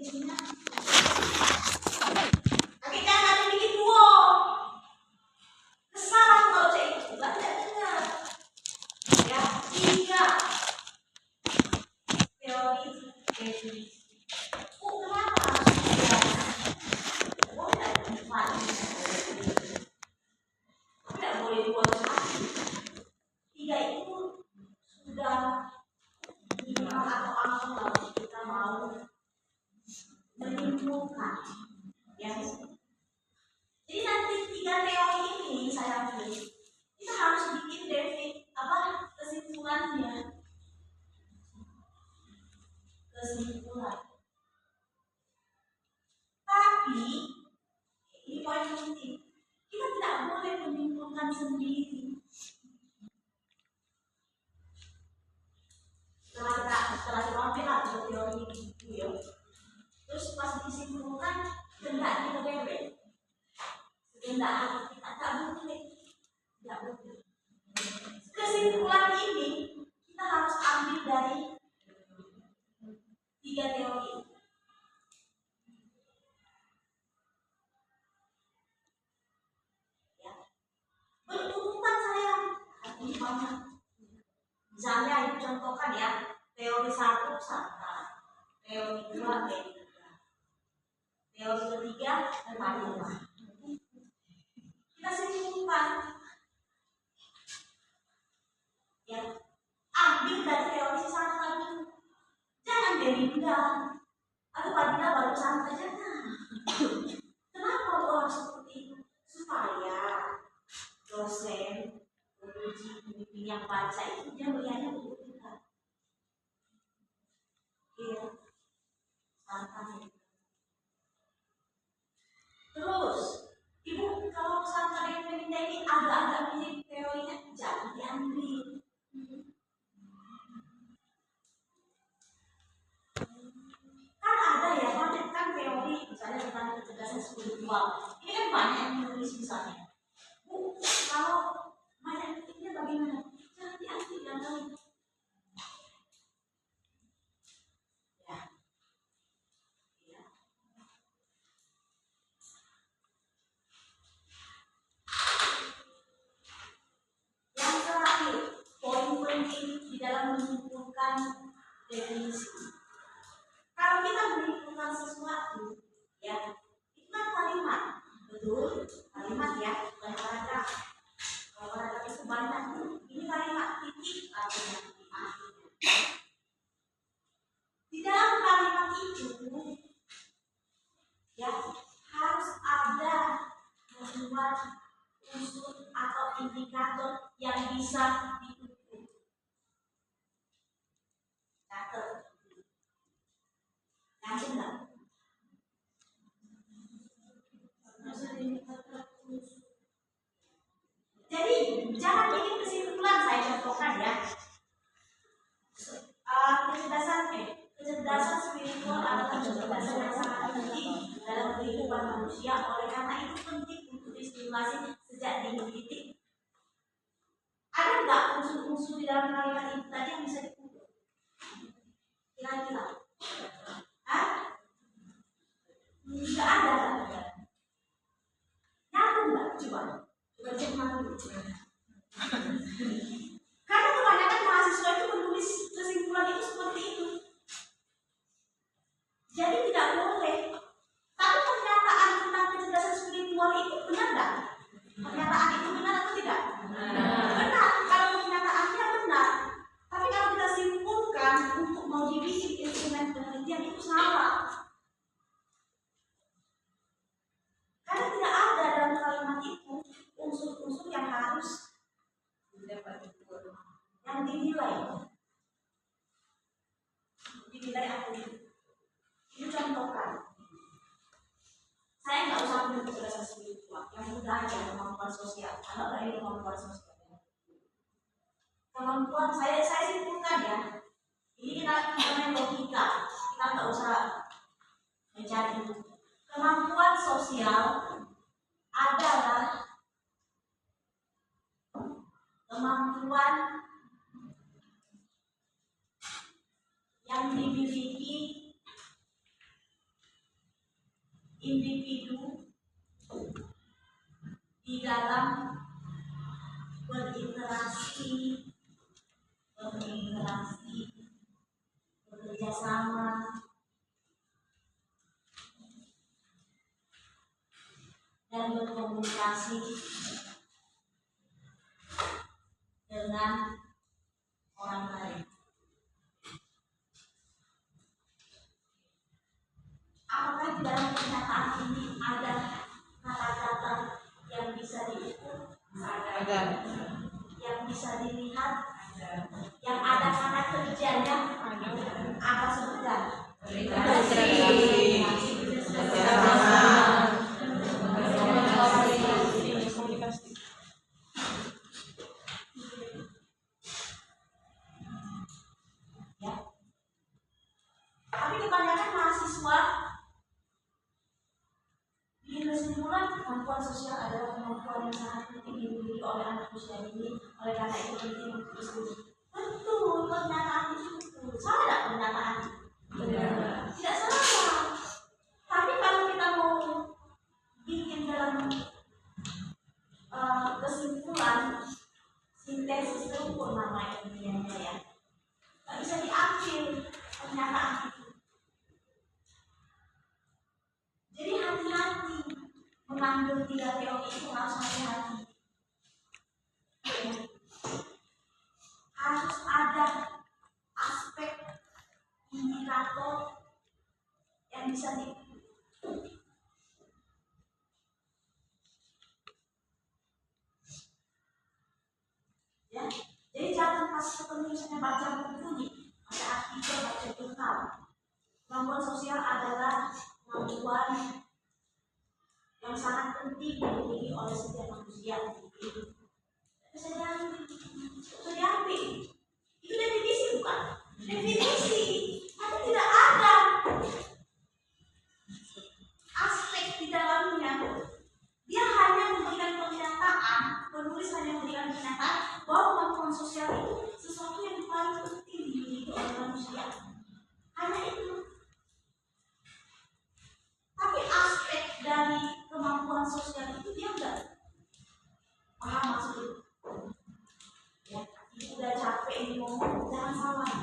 definisinya. Tapi jangan bikin dua. Kesalahan kalau saya itu tidak benar. Ya, tiga teori definisi. Kenapa? Oh, tidak boleh buat satu. Tiga itu sudah minimal atau angka kalau kita mau menyimpulkan. Ya. Jadi nanti tiga teori ini saya pilih. Kita harus bikin kesimpulannya. Kesimpulan. Tapi ini poin penting. Kita tidak boleh menyimpulkan sendiri. Setelah kita ambil teori ini, ya. Terus pas disimpulkan, tidak kita bebek. Tidak kita boleh. Tidak boleh. Kesimpulan ini kita harus ambil dari tiga teori. Ya. Berurutan saya ini banyak. Misalnya ini contohkan ya, teori 1 sangka, teori 2 etika, teori ketiga kemanusiaan. Kita simpulkan. Ya, ambil dari teori satu lagi. Jangan dipindah. Atau pindah baru santai jangan. Kenapa orang seperti itu? Supaya dosen, penguji yang baca itu dia melihatnya betul tidak. Iya, santai. Terus, ibu kalau santai yang meminta ini agak-agak mirip teorinya, jangan diambil. Kan ada ya, banyak kan teori misalnya tentang kecerdasan spiritual. Ini kan banyak yang menulis misalnya. Bu, kalau banyak titiknya bagaimana? Jangan diambil yang lain. Ya. Ya. Yang terakhir, poin penting di dalam menyimpulkan definisi. Kalau kita menyimpulkan sesuatu, ya, itu kan kalimat, betul? Kalimat ya, bukan paragraf. Kalau paragraf itu banyak, ini kalimat titik artinya akhirnya. Di dalam kalimat itu, ya, harus ada membuat unsur atau indikator yang bisa diukur. Catat. Yang benar. Jadi jangan bikin kesimpulan, saya contohkan ya. Kecerdasan spiritual adalah kecerdasan yang sangat penting dalam kehidupan manusia. Oleh karena itu penting untuk distimulasi sejak dini titik. Ada nggak unsur-unsur di dalam kalimat itu tadi yang bisa diukur? Kira-kira? Hah? Tidak ada. Nyata nggak? Coba cermat dulu. Karena kebanyakan mahasiswa itu menulis kesimpulan itu seperti itu. Jadi tidak boleh. Tapi pernyataan tentang kecerdasan spiritual itu benar nggak? Pernyataan itu benar atau tidak? Benar. Kalau pernyataannya benar. Tapi kalau kita simpulkan untuk mau dibikin instrumen penelitian itu salah. Karena tidak ada dalam kalimat itu unsur-unsur yang harus yang dinilai apa itu. Ini contohkan. Saya nggak usah ambil kecerdasan spiritual, yang mudah aja kemampuan sosial. Kalau dari kemampuan sosial, kemampuan saya simpulkan ya. Ini kita main logika, kita nggak usah mencari. Kemampuan sosial adalah kemampuan yang dimiliki individu di dalam berinteraksi, bekerja sama, dan berkomunikasi dengan orang lain. Apakah di dalam pernyataan ini ada kata-kata yang bisa diukur? Ada. Yang bisa dilihat? Yang ada kata kerjanya? Apa sebutkan? Ya. Tapi kebanyakan mahasiswa di kesimpulan kemampuan sosial adalah kemampuan yang sangat penting dimiliki oleh anak usia ini. Oleh karena itu penting untuk diskusi. Betul, pernyataan itu betul. Salah tidak pernyataan? Tidak salah. Tapi kalau kita mau bikin dalam kesimpulan, sintesis terukur namanya ya, nggak bisa diambil pernyataan itu. Jadi hati-hati mengambil 3 teori itu, harus hati-hati. Harus ada aspek indikator yang bisa ya. Jadi jangan pas ketemu misalnya baca buku nih, baca artikel, baca jurnal. Kemampuan sosial adalah kemampuan yang sangat penting dimiliki oleh setiap manusia. Bisa diambil. Itu definisi bukan? Definisi, tapi tidak ada aspek di dalamnya. Dia hanya memberikan pernyataan, penulis hanya memberikan pernyataan bahwa kemampuan sosial itu sesuatu yang paling penting dimiliki oleh manusia. Hanya itu. Tapi aspek dari kemampuan sosial itu dia enggak paham maksudnya. Ya, udah capek ini ngomong, jangan salah.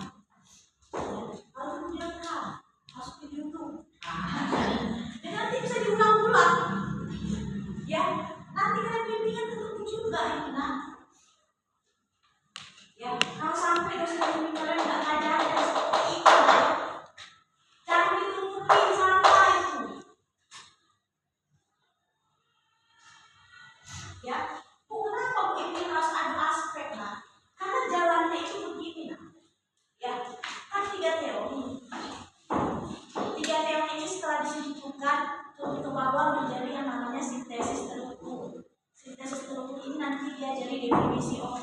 Ya, kalau kemudian masuk ke YouTube. Dan nanti bisa diulang-ulang. Ya, nanti kalian bimbingan ketemu juga ini nah. Ya, kalau sampai dosen bimbing kalian nggak ngajarin seperti itu, jangan dituruti salah itu. Ya, kenapa ini harus ada aspek nah? Karena jalannya itu begini nah. Ya, kan 3 teori. 3 teori ini setelah disebutkan turun ke bawah menjadi yang namanya sintesis terukur. Sintesis terukur ini nanti dia jadi definisi of